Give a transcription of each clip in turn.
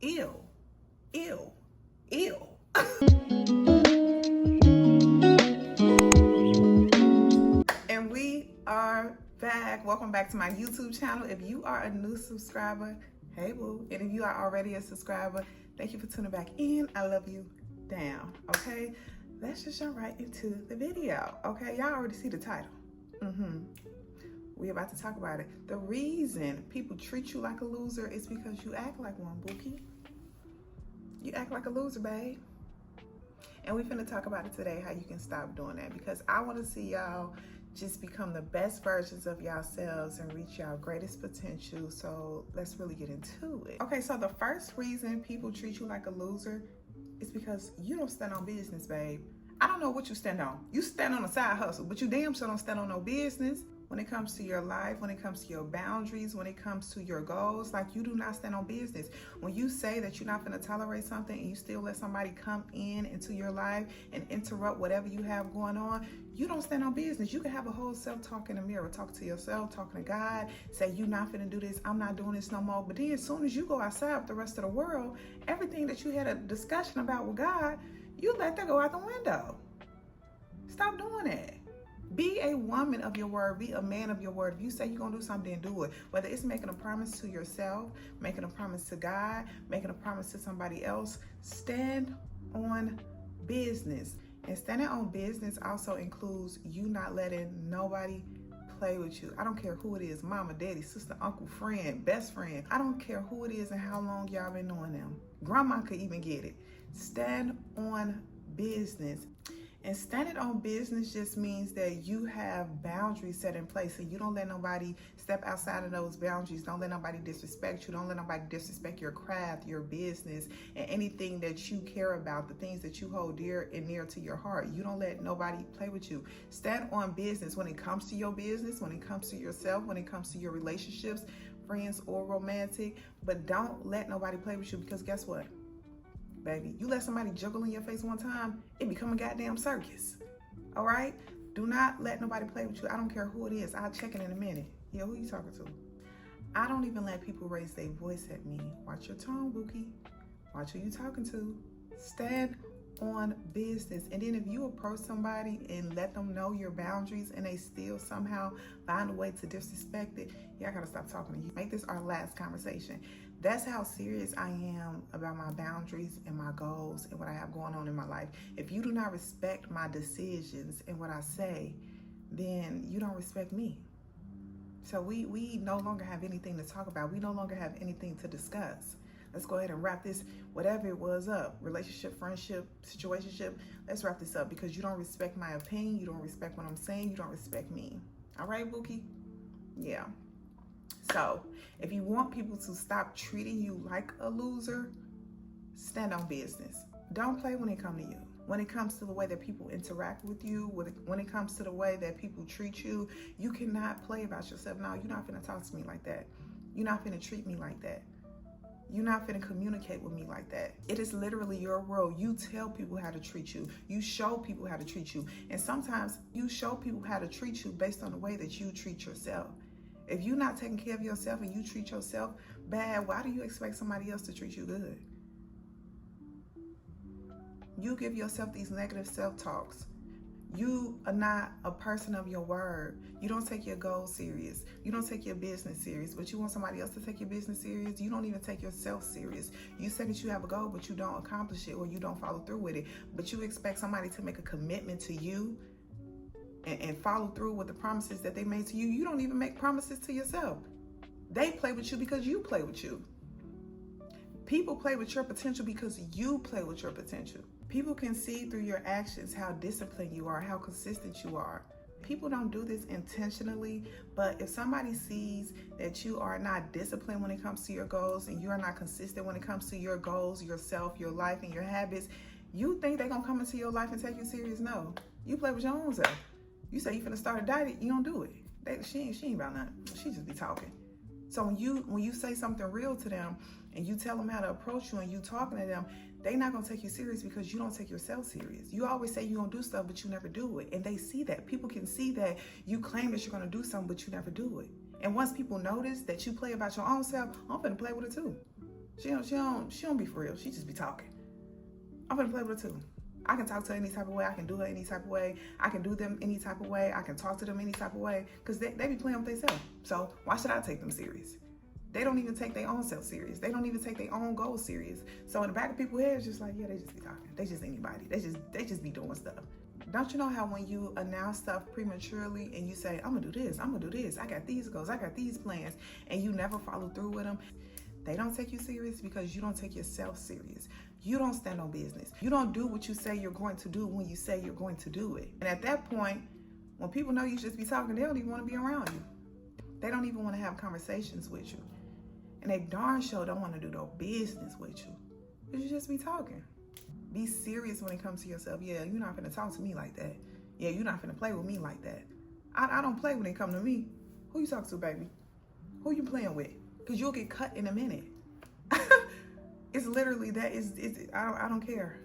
Ew, ew, ew. And we are back. Welcome back to my YouTube channel. If you are a new subscriber, hey boo. And if you are already a subscriber, thank you for tuning back in. I love you down, okay? Let's just jump right into the video, okay? Y'all already see the title. We about to talk about it. The reason people treat you like a loser is because you act like one, Bookie. You act like a loser, babe. And we finna talk about it today, how you can stop doing that, because I want to see y'all just become the best versions of yourselves and reach your greatest potential. So let's really get into it. Okay, so the first reason people treat you like a loser is because you don't stand on business, babe. I don't know what you stand on. You stand on a side hustle, but you damn sure don't stand on no business. When it comes to your life, when it comes to your boundaries, when it comes to your goals, like, you do not stand on business. When you say that you're not going to tolerate something and you still let somebody come into your life and interrupt whatever you have going on, you don't stand on business. You can have a whole self-talk in the mirror, talk to yourself, talking to God, say you're not going to do this, I'm not doing this no more. But then as soon as you go outside with the rest of the world, everything that you had a discussion about with God, you let that go out the window. Stop doing that. Be a woman of your word. Be a man of your word. If you say you're going to do something, do it. Whether it's making a promise to yourself, making a promise to God, making a promise to somebody else, stand on business. And standing on business also includes you not letting nobody play with you. I don't care who it is, mama, daddy, sister, uncle, friend, best friend. I don't care who it is and how long y'all been knowing them. Grandma could even get it. Stand on business. And standing on business just means that you have boundaries set in place and you don't let nobody step outside of those boundaries. Don't let nobody disrespect you. Don't let nobody disrespect your craft, your business, and anything that you care about, the things that you hold dear and near to your heart. You don't let nobody play with you. Stand on business when it comes to your business, when it comes to yourself, when it comes to your relationships, friends or romantic. But don't let nobody play with you, because guess what? Baby, you let somebody juggle in your face one time, it become a goddamn circus. All right? Do not let nobody play with you. I don't care who it is. I'll check it in a minute. Yeah, who you talking to? I don't even let people raise their voice at me. Watch your tone, Bookie. Watch who you talking to. Stand on business. And then if you approach somebody and let them know your boundaries and they still somehow find a way to disrespect it, yeah, I gotta stop talking to you. Make this our last conversation. That's how serious I am about my boundaries and my goals and what I have going on in my life. If you do not respect my decisions and what I say, then you don't respect me. So we no longer have anything to talk about. We no longer have anything to discuss. Let's go ahead and wrap this, whatever it was, up. Relationship, friendship, situationship. Let's wrap this up, because you don't respect my opinion. You don't respect what I'm saying. You don't respect me. All right, Bookie? Yeah. So if you want people to stop treating you like a loser, stand on business. Don't play when it comes to you. When it comes to the way that people interact with you, when it comes to the way that people treat you, you cannot play about yourself. No, you're not finna talk to me like that. You're not finna treat me like that. You're not finna communicate with me like that. It is literally your world. You tell people how to treat you. You show people how to treat you. And sometimes you show people how to treat you based on the way that you treat yourself. If you're not taking care of yourself and you treat yourself bad, why do you expect somebody else to treat you good? You give yourself these negative self-talks. You are not a person of your word. You don't take your goals serious. You don't take your business serious, but you want somebody else to take your business serious. You don't even take yourself serious. You say that you have a goal, but you don't accomplish it, or you don't follow through with it. But you expect somebody to make a commitment to you and follow through with the promises that they made to you. You don't even make promises to yourself. They play with you because you play with you. People play with your potential because you play with your potential. People can see through your actions how disciplined you are, how consistent you are. People don't do this intentionally, but if somebody sees that you are not disciplined when it comes to your goals and you are not consistent when it comes to your goals, yourself, your life, and your habits, you think they're gonna come into your life and take you serious? No. You play with your own self. You say you finna start a diet, you don't do it. She ain't about nothing. She just be talking. So when you say something real to them and you tell them how to approach you and you talking to them, they not gonna take you serious because you don't take yourself serious. You always say you're gonna do stuff, but you never do it. And they see that. People can see that you claim that you're gonna do something, but you never do it. And once people notice that you play about your own self, I'm finna play with it too. She don't be for real. She just be talking. I'm gonna play with her too. I can talk to her any type of way. I can do her any type of way. I can do them any type of way. I can talk to them any type of way. Because they be playing with themselves. So why should I take them serious? They don't even take their own self serious. They don't even take their own goals serious. So in the back of people's heads, just like, yeah, they just be talking. They just anybody. They just be doing stuff. Don't you know how when you announce stuff prematurely and you say, I'm gonna do this, I'm gonna do this, I got these goals, I got these plans, and you never follow through with them? They don't take you serious because you don't take yourself serious. You don't stand on business. You don't do what you say you're going to do when you say you're going to do it. And at that point, when people know you just be talking, they don't even want to be around you. They don't even want to have conversations with you. And they darn sure don't want to do no business with you. Because you just be talking. Be serious when it comes to yourself. Yeah, you're not going to talk to me like that. Yeah, you're not going to play with me like that. I don't play when it come to me. Who you talk to, baby? Who you playing with? Because you'll get cut in a minute. It's literally that. I don't care.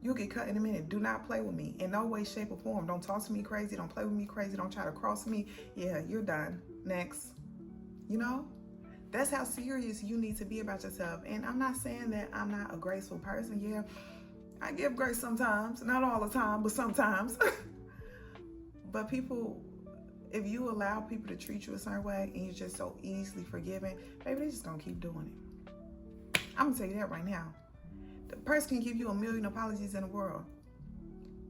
You'll get cut in a minute. Do not play with me in no way, shape, or form. Don't talk to me crazy. Don't play with me crazy. Don't try to cross me. Yeah, you're done. Next. You know? That's how serious you need to be about yourself. And I'm not saying that I'm not a graceful person. Yeah, I give grace sometimes. Not all the time, but sometimes. But people, if you allow people to treat you a certain way and you're just so easily forgiven, baby, they're just going to keep doing it. I'm going to tell you that right now. The person can give you a million apologies in the world.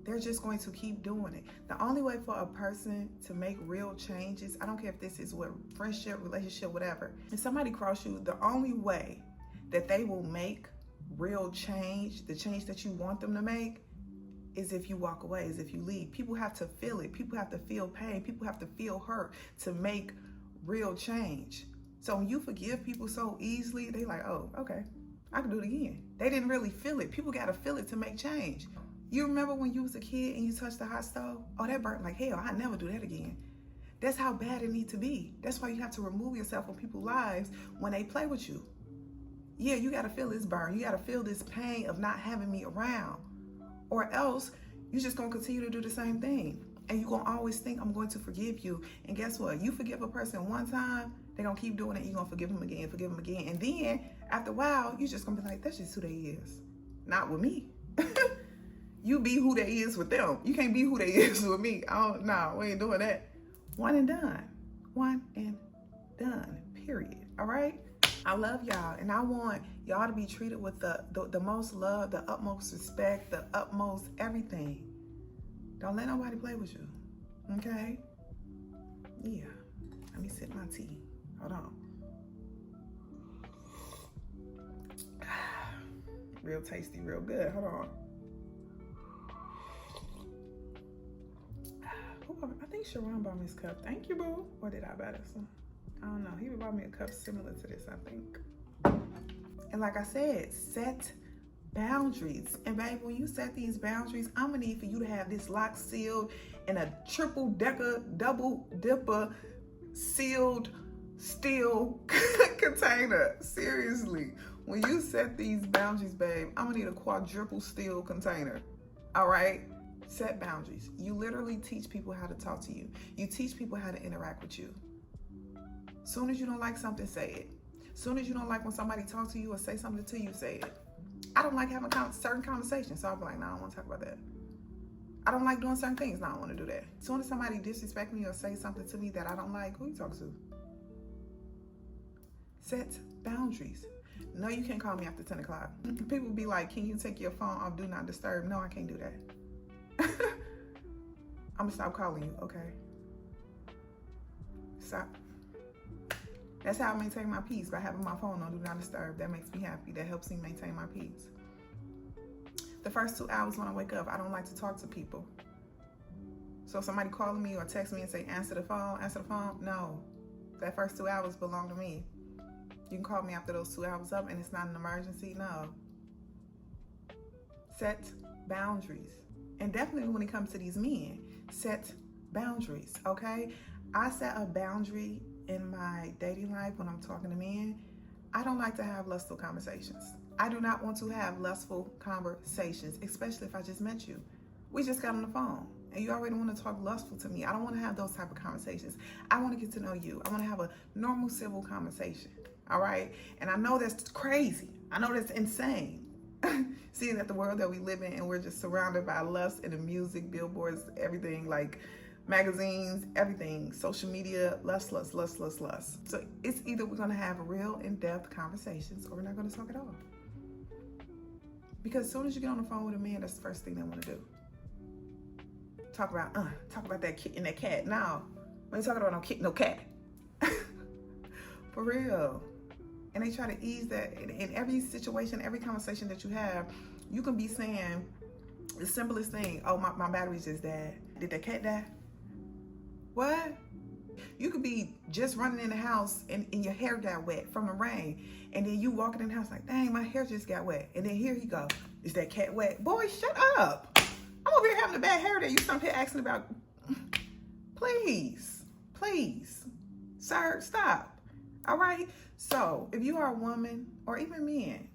They're just going to keep doing it. The only way for a person to make real changes, I don't care if this is what friendship, relationship, whatever. If somebody cross you, the only way that they will make real change, the change that you want them to make, is if you walk away, is if you leave. People have to feel it. People have to feel pain. People have to feel hurt to make real change. So when you forgive people so easily, they like, oh, okay, I can do it again. They didn't really feel it. People got to feel it to make change. You remember when you was a kid and you touched the hot stove? Oh, that burnt like hell. I never do that again. That's how bad it needs to be. That's why you have to remove yourself from people's lives when they play with you. Yeah, you got to feel this burn. You got to feel this pain of not having me around. Or else you're just going to continue to do the same thing. And you're going to always think, I'm going to forgive you. And guess what? You forgive a person one time, they're going to keep doing it. You're going to forgive them again, forgive them again. And then after a while, you're just going to be like, that's just who they is. Not with me. You be who they is with them. You can't be who they is with me. No, we ain't doing that. One and done. One and done. Period. All right? I love y'all, and I want y'all to be treated with the most love, the utmost respect, the utmost everything. Don't let nobody play with you. Okay? Yeah. Let me sip my tea. Hold on. Real tasty, real good. Hold on. I think Sharon bought me this cup. Thank you, boo. Or did I buy this one? I don't know. He bought me a cup similar to this, I think. And like I said, set boundaries. And babe, when you set these boundaries, I'm gonna need for you to have this lock sealed in a triple decker, double dipper, sealed steel container. Seriously. When you set these boundaries, babe, I'm gonna need a quadruple steel container. All right? Set boundaries. You literally teach people how to talk to you. You teach people how to interact with you. Soon as you don't like something, say it. Soon as you don't like when somebody talks to you or say something to you, say it. I don't like having certain conversations, so I'll be like, no, I don't want to talk about that. I don't like doing certain things, no, I don't want to do that. As soon as somebody disrespects me or say something to me that I don't like, who you talk to? Set boundaries. No, you can't call me after 10 o'clock. People be like, can you take your phone off Do Not Disturb? No, I can't do that. I'm gonna stop calling you, okay? Stop. That's how I maintain my peace, by having my phone on Do Not Disturb. That makes me happy. That helps me maintain my peace. The first 2 hours when I wake up, I don't like to talk to people. So if somebody calling me or text me and say, answer the phone, no. That first 2 hours belong to me. You can call me after those 2 hours up and it's not an emergency, no. Set boundaries. And definitely when it comes to these men, set boundaries, okay? I set a boundary in my dating life when I'm talking to men. I don't like to have lustful conversations. I do not want to have lustful conversations, especially if I just met you. We just got on the phone and you already want to talk lustful to me. I don't want to have those type of conversations. I want to get to know you. I want to have a normal civil conversation. all right? And I know that's crazy. I know that's insane. Seeing that the world that we live in, and we're just surrounded by lust and the music, billboards, everything, like magazines, everything, social media, lust, lust, lust, lust, lust. So it's either we're gonna have real in-depth conversations or we're not gonna talk at all. Because as soon as you get on the phone with a man, that's the first thing they wanna do. Talk about that kid and that cat. No, we ain't talking about no kid, no cat. For real. And they try to ease that in every situation, every conversation that you have. You can be saying the simplest thing. Oh, my battery's just died. Did that cat die? What? You could be just running in the house and your hair got wet from the rain. And then you walking in the house like, dang, my hair just got wet. And then here he go. Is that cat wet? Boy, shut up. I'm over here having a bad hair day. You come here asking about, please, sir, stop. All right? So if you are a woman or even men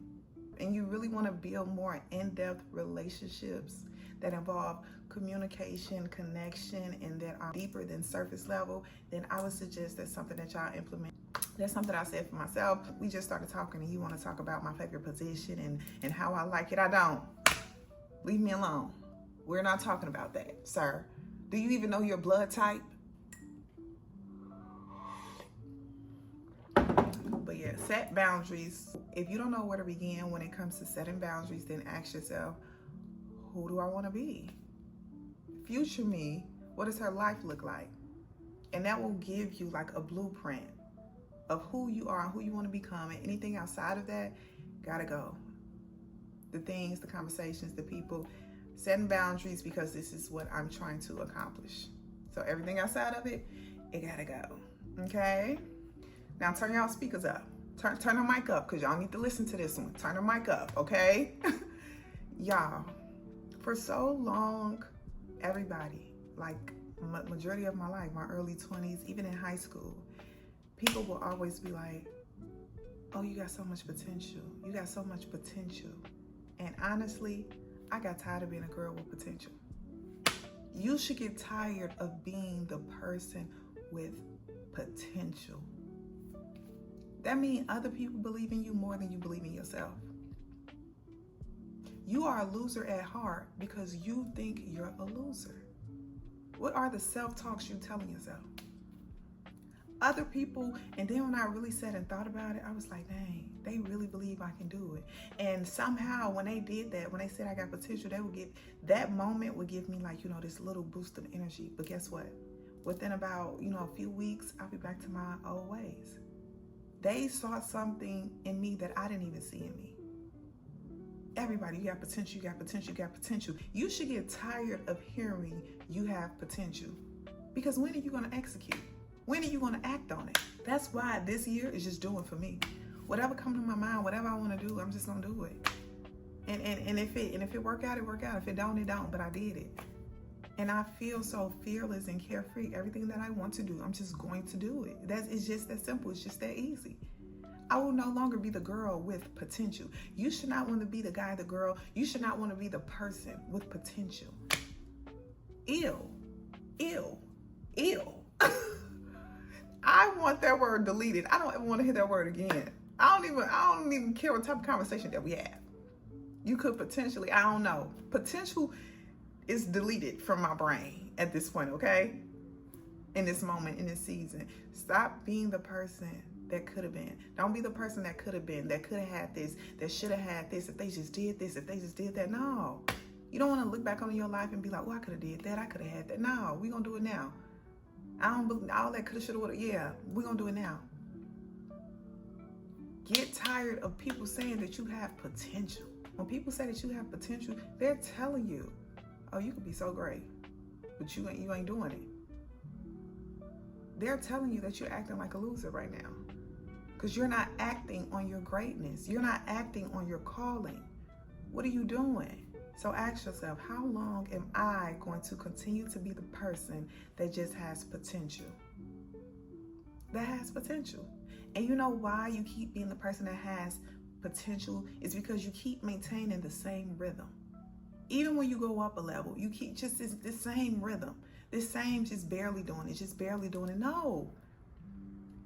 and you really want to build more in-depth relationships that involve communication, connection, and that are deeper than surface level, then I would suggest that's something that y'all implement. That's something I said for myself. We just started talking and you want to talk about my favorite position and how I like it. I don't. Leave me alone. We're not talking about that, sir. Do you even know your blood type? But yeah, set boundaries. If you don't know where to begin when it comes to setting boundaries, then ask yourself, who do I want to be? Future me, what does her life look like? And that will give you like a blueprint of who you are and who you want to become. And anything outside of that, gotta go. The things, the conversations, the people, setting boundaries because this is what I'm trying to accomplish. So everything outside of it, it gotta go. Okay? Now turn y'all speakers up. Turn the mic up because y'all need to listen to this one. Turn the mic up, okay? Y'all, for so long, everybody, like majority of my life, my early 20s, even in high school, people will always be like, oh, you got so much potential. You got so much potential. And honestly, I got tired of being a girl with potential. You should get tired of being the person with potential. That means other people believe in you more than you believe in yourself. You are a loser at heart because you think you're a loser. What are the self-talks you're telling yourself? Other people, and then when I really sat and thought about it, I was like, dang, they really believe I can do it. And somehow when they did that, when they said I got potential, that moment would give me like, this little boost of energy. But guess what? Within about, a few weeks, I'll be back to my old ways. They saw something in me that I didn't even see in me. Everybody, you got potential, you got potential, you got potential. You should get tired of hearing you have potential. Because when are you going to execute? When are you going to act on it? That's why this year is just doing for me. Whatever comes to my mind, whatever I want to do, I'm just going to do it. And if it work out, it work out. If it don't, it don't. But I did it. And I feel so fearless and carefree. Everything that I want to do, I'm just going to do it. It's just that simple. It's just that easy. I will no longer be the girl with potential. You should not want to be the guy, the girl. You should not want to be the person with potential. Ew. I want that word deleted. I don't ever want to hear that word again. I don't even care what type of conversation that we have. You could potentially, I don't know. Potential is deleted from my brain at this point, okay? In this moment, in this season. Stop being the person that could have been. Don't be the person that could have been, that could have had this, that should have had this, if they just did this, if they just did that. No. You don't want to look back on your life and be like, oh, I could have did that, I could have had that. No, we're going to do it now. I don't believe all that could have, should have, would have. Yeah, we're going to do it now. Get tired of people saying that you have potential. When people say that you have potential, they're telling you, oh, you could be so great, but you ain't doing it. They're telling you that you're acting like a loser right now because you're not acting on your greatness. You're not acting on your calling. What are you doing? So ask yourself, how long am I going to continue to be the person that just has potential? That has potential. And you know why you keep being the person that has potential? Is because you keep maintaining the same rhythm. Even when you go up a level, you keep just this same rhythm. This same just barely doing it, just barely doing it. No.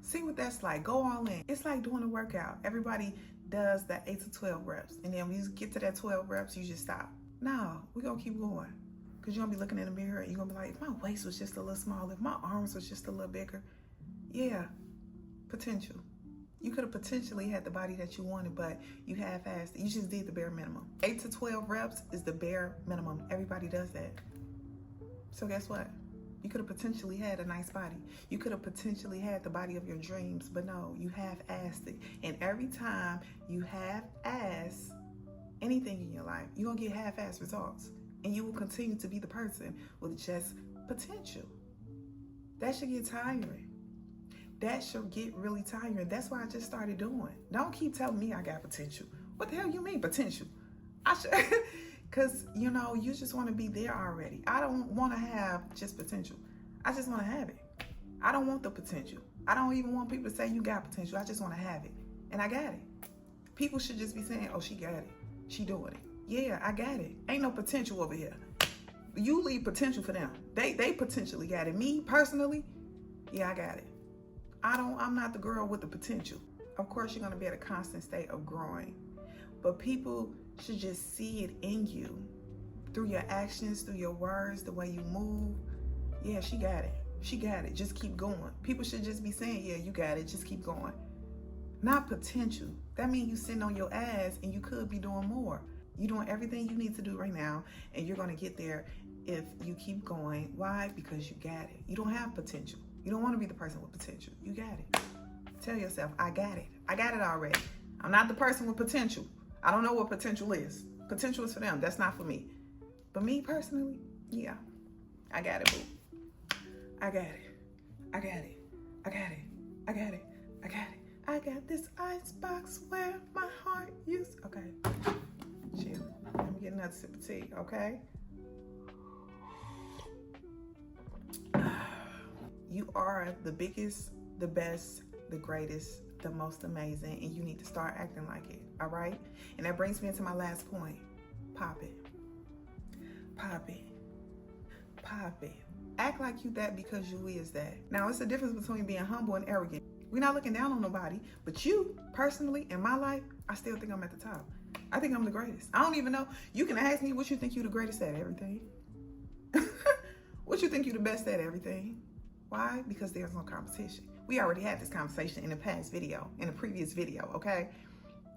See what that's like. Go all in. It's like doing a workout. Everybody does that 8 to 12 reps. And then when you get to that 12 reps, you just stop. No, we're going to keep going. Because you're going to be looking in the mirror and you're going to be like, if my waist was just a little smaller, if my arms was just a little bigger. Yeah, potential. You could have potentially had the body that you wanted, but you half-assed it. You just did the bare minimum. 8 to 12 reps is the bare minimum. Everybody does that. So guess what? You could have potentially had a nice body. You could have potentially had the body of your dreams, but no, you half-assed it. And every time you half-ass anything in your life, you're going to get half-ass results. And you will continue to be the person with just potential. That should get tiring. That should get really tiring. That's why I just started doing. Don't keep telling me I got potential. What the hell you mean potential? I should, because you know, you just want to be there already. I don't want to have just potential. I just want to have it. I don't want the potential. I don't even want people to say you got potential. I just want to have it. And I got it. People should just be saying, oh, she got it. She doing it. Yeah, I got it. Ain't no potential over here. You leave potential for them. They potentially got it. Me personally, yeah, I got it. I'm not the girl with the potential. Of course, you're going to be at a constant state of growing, but people should just see it in you through your actions, through your words, the way you move. Yeah, she got it. She got it. Just keep going. People should just be saying, yeah, you got it. Just keep going. Not potential. That means you sitting on your ass and you could be doing more. You're doing everything you need to do right now, and you're going to get there if you keep going. Why? Because you got it. You don't have potential. You don't want to be the person with potential. You got it. Tell yourself, I got it. I got it already. I'm not the person with potential. I don't know what potential is. Potential is for them. That's not for me. But me personally, yeah, I got it, boo. I got it. I got it. I got it. I got it. I got it. I got this icebox where my heart used. Okay. Chill. Let me get another sip of tea, okay? You are the biggest, the best, the greatest, the most amazing, and you need to start acting like it, all right? And that brings me into my last point. Pop it. Pop it. Pop it. Act like you that because you is that. Now, it's the difference between being humble and arrogant. We're not looking down on nobody, but you, personally, in my life, I still think I'm at the top. I think I'm the greatest. I don't even know. You can ask me what you think you the greatest at everything. What you think you the best at everything. Why? Because there's no competition. We already had this conversation in the past video, in a previous video, okay?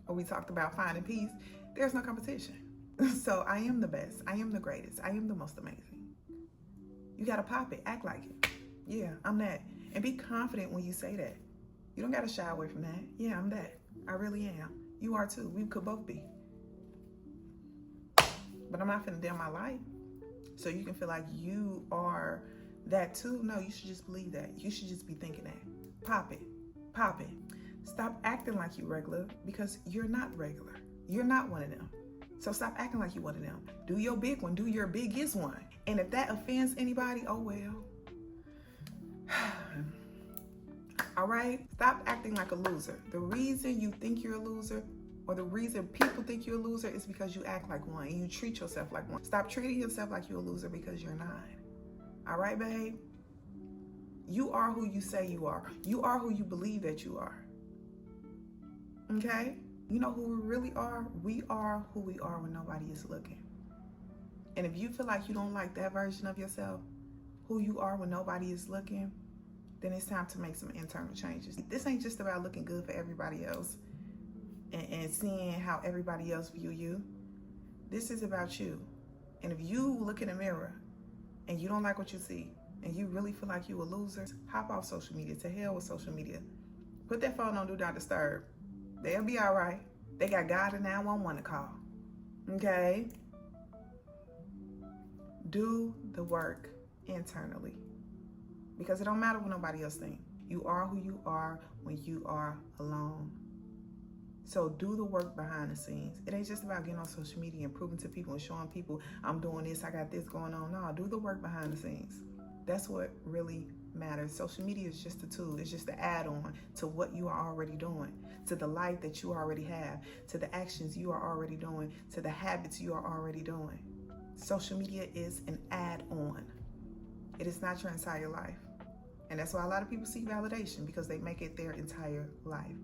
Where we talked about finding peace. There's no competition. So I am the best. I am the greatest. I am the most amazing. You gotta pop it. Act like it. Yeah, I'm that. And be confident when you say that. You don't gotta shy away from that. Yeah, I'm that. I really am. You are too. We could both be. But I'm not finna dim my light. So you can feel like you are that too. No, you should just believe that. You should just be thinking that. Pop it. Pop it. Stop acting like you regular, because you're not regular. You're not one of them. So stop acting like you one of them. Do your big one. Do your biggest one. And if that offends anybody, oh well. All right? Stop acting like a loser. The reason you think you're a loser, or the reason people think you're a loser, is because you act like one and you treat yourself like one. Stop treating yourself like you're a loser, because you're not. All right, babe? You are who you say you are. You are who you believe that you are. Okay? You know who we really are? We are who we are when nobody is looking. And if you feel like you don't like that version of yourself, who you are when nobody is looking, then it's time to make some internal changes. This ain't just about looking good for everybody else and seeing how everybody else view you. This is about you. And if you look in the mirror and you don't like what you see, and you really feel like you a loser, hop off social media. To hell with social media. Put that phone on Do Not Disturb. They'll be all right. They got God and 911 to call. Okay? Do the work internally. Because it don't matter what nobody else thinks. You are who you are when you are alone. So do the work behind the scenes. It ain't just about getting on social media and proving to people and showing people I'm doing this, I got this going on. No, do the work behind the scenes. That's what really matters. Social media is just a tool. It's just an add-on to what you are already doing, to the life that you already have, to the actions you are already doing, to the habits you are already doing. Social media is an add-on. It is not your entire life. And that's why a lot of people seek validation, because they make it their entire life.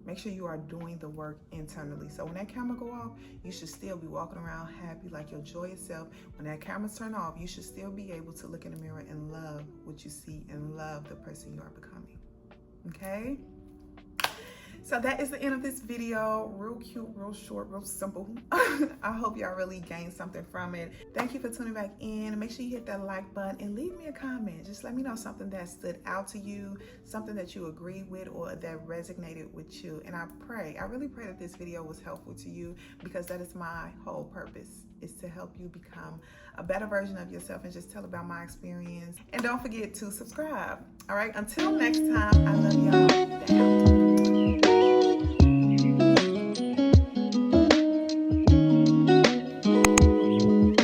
Make sure you are doing the work internally. So when that camera go off, you should still be walking around happy, like your joyous self. When that camera's turned off, you should still be able to look in the mirror and love what you see and love the person you are becoming. Okay? So that is the end of this video. Real cute, real short, real simple. I hope y'all really gained something from it. Thank you for tuning back in. Make sure you hit that like button and leave me a comment. Just let me know something that stood out to you, something that you agreed with or that resonated with you. And I really pray that this video was helpful to you, because that is my whole purpose, is to help you become a better version of yourself and just tell about my experience. And don't forget to subscribe. All right, until next time, I love y'all. Down.